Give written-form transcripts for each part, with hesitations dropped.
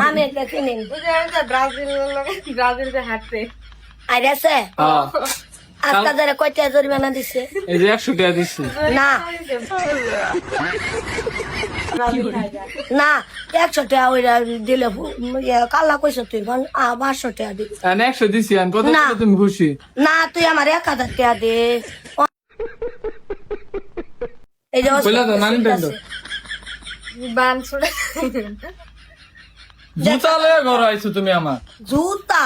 আমি একটা কিনিন ব্রাজিল হাঁটতে আইরাছে আজকা ধরে কয়টা জরিমানা দিছে এই যে 100 টাকা দিচ্ছি। না না 100 টাকা ওইরা দিলে কাল্লা কইছ তুই 500 টাকা দিবি 100 দিছি আমি কত না। দিলে তুমি খুশি? না তুই আমার 1000 টাকা দে এই যে কইলা তো নানি দেন বান ছুড়ে জুতা লয়ে ঘর আইছো তুমি আমার। জুতা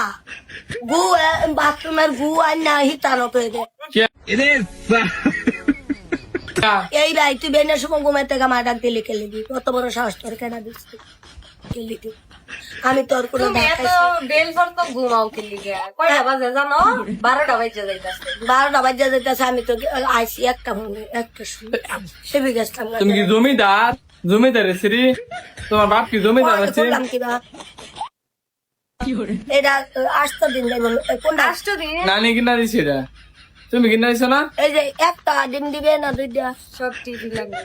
গু বাথরুমের গু আর না হিতানো তো এই ভাই তুই বেনের সময় ঘুমাইতে আমার ডাক দিলি কে লিবি কত বড় সাহস তোর কেনা দিস কে লিবি আমি তোর কোনো তুমি এত বেল ভর তো ঘুমাও কি লিগে কয়টা বাজে জানো 12টা বাজে যাইতাছে 12টা বাজে যেতেছে আমি তো আইসি একটা মনে একটা শুনে সেবি গেছিলাম তুমি কি জমিদার? জমিদার শ্রী তোমার বাপ কি জমিদার আছে? করলাম কি বা এটা আসতো দিন যাইব কোনটা আষ্ট দিন নানি কিনা দিছি এটা, তুমি কিনা দিছো না? এই যে একটা ডিম দিবে না দুইটা সব টিভি লাগবে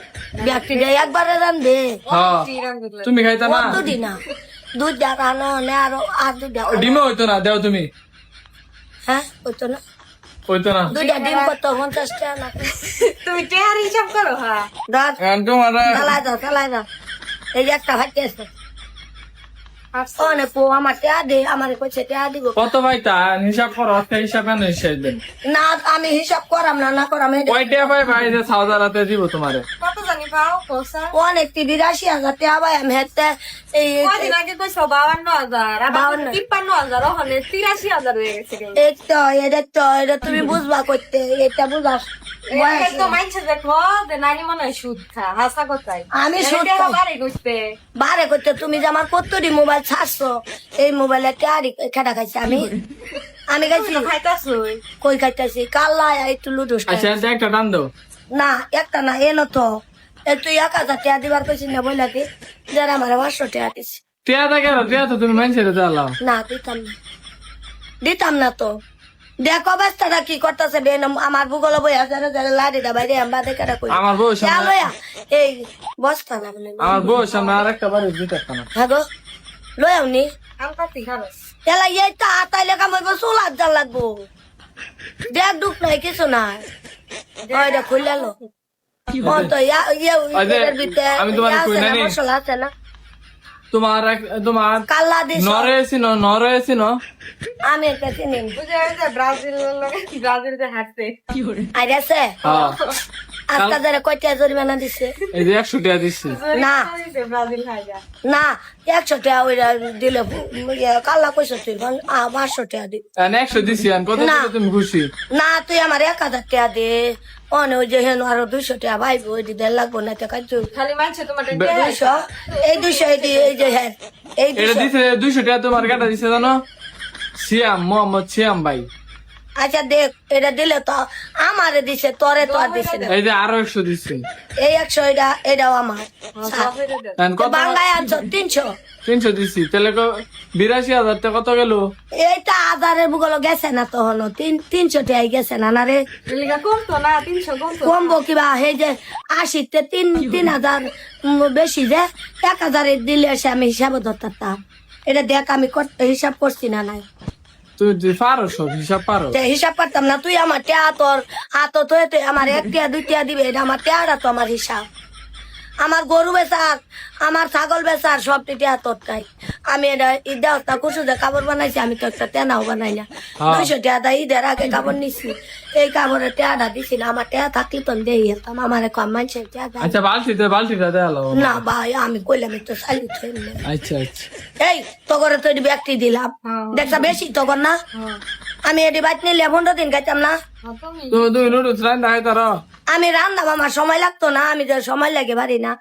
ব্যক্তি যায় একবারে রান্ধবে হ্যাঁ তুমি খাইতা না? কত দিন না দুইটা রানো না আরো আর দুইটা ডিমও হইতো না, দেও তুমি। হ্যাঁ হইতো না হইতো না। দুইটা ডিম কত 50 টাকা না তুমি টেয়ার হিসাব করো হ্যাঁ ধর এখন তোমার চালাই দাও এই যে একটা ভাইতে আছে অনেক পো আমার টেয়া দে আমার কইছে টেয়া দিব কত ভাই তা হিসাব করো, আজকে হিসাব কেন হিসাব দেন? না আমি হিসাব করাম না করাম এটা কয়টা ভাই ভাই যে 1000 রাতে দিব তোমারে? কত জানি পাও পয়সা অনেক 82,000 টাকা ভাই আমি হেতে এই কদিন আগে কইছো 52,000 আবার 52,000 53,000 ওখানে 83,000 হয়ে গেছে এই তো এটা তুমি বুঝবা করতে এটা বুঝাস এই তো মাইনছে দেখো যে নানি মনে হয় সুদ খা হাসা কোথায় আমি সুদ এটা খাই। বাড়ি করতে বারে করতে তুমি যে আমার কতটি মোবাইল ছাড়ছো এই মোবাইলে টেয়ারি খেটা খাইছি আমি খাইছি খাইতাছুই কই খাইতেছি কাল্লা একটু লুডুস আচ্ছা এটা একটা টান দাও। না একটা না এনো তো তুই 1000 টাকা দিবার কইছিস না বইলা কি যারা আমার 500 টাকা দিছি টিয়া দা কেন? টিয়া তো তুমি মানছে দাও। না দিতাম না তো দেখো অবস্থাটা কি করতেছে বেন আমার ভূগোল বই হাজার লাড়ি দা বাইরে আমরা দেখা কই আমার বউ সামনে, লয়া এই বস্তা না বলে আমার বউ সামনে আরেকটা বাড়ি দিতে না। হ্যাঁ গো লয়াও নি আমকা তিখারস এলা এইটা তাইলে কামাইব চুলার জাল লাগবো দেখ দুঃখ নাই কিছু নাই ওইটা খুললে লো তো এটার ভিতরে আমি তোমার কই না নি। মশলা আছে না তোমার কাল্লা দিস নরে আছি ন আমি একটা চিনি বুঝে যে ব্রাজিল হাঁটতে আইরাছে হ্যাঁ আজকা ধরে কয়টা জরিমানা দিছে এই যে 100 টাকা দিচ্ছি। না ব্রাজিল হাজা না 100 টাকা ওইরা দিলে কাল্লা কইছ তুই 500 টাকা দিবি 100 দিছি আমি কত না। দিলে তুমি খুশি? না তুই আমার 1000 টাকা দে অনে ওই যে হেন আরো 200 টাকা ভাই ওই দিতে লাগবো না টাকা তুই খালি মানছে তোমার 200 এই 200 এই যে হ্যাঁ এই এটা 200 দিছে 200 টাকা তোমার কাটা দিছে জানো? সিয়াম মোহাম্মদ সিয়াম ভাই। আচ্ছা দেখ এটা দিলে তো আমারে দিছে তোরে তো আর দিছে না এই যে আরো 100 দিছে। এই 100 এটাও আমার এখন কত? বাংলায় আনছো 300 300 দিছি তাহলে 82,000 টাকা কত গেল? এইটা আধারের বুগলো গেছে না তখন 300 টাকাই গেছে না না রে লিগা কমতো না 300 কমতো কমবো কিবা সেই যে 80 তে 3,000 বেশি যে 1,000 দিলে এসে আমি হিসাবে ধরতাম এটা দেখ আমি হিসাব করছি না নাই তুই পারো সব হিসাব পারো? হিসাব করতাম না তুই আমার টেয়া তোর হাত তুই আমার 1 টাকা 2 টাকা দিবে এটা আমার টেয়াটা তো আমার হিসাব আমার গরু বেচার আমার ছাগল বেচার সব টেয়া তোর তাই আমি এটা ঈদের একটা কুসুদে কাপড় বানাইছি আমি তো একটা টেনাও বানাই না 200 টাকা দা ঈদের আগে কাপড় নিছি এই কাপড়ের টেয়াটা দিছি না আমার টেয়া থাকলে তো আমি দিয়ে যেতাম আমার কম মানছে টেয়া দেয় আচ্ছা বালতিটা দেখালো। না ভাই আমি কইলাম তো চালি আচ্ছা আচ্ছা এই তগরে তো ব্যক্তি দিলাম দেখছা বেশি তখন না আমি এটি বাইক নিলে 15 দিন খাইতাম না তুমি তুমি নুডলস রান্না হয় তারা? আমি রান্না আমার সময় লাগতো না আমি তো সময় লাগে পারি না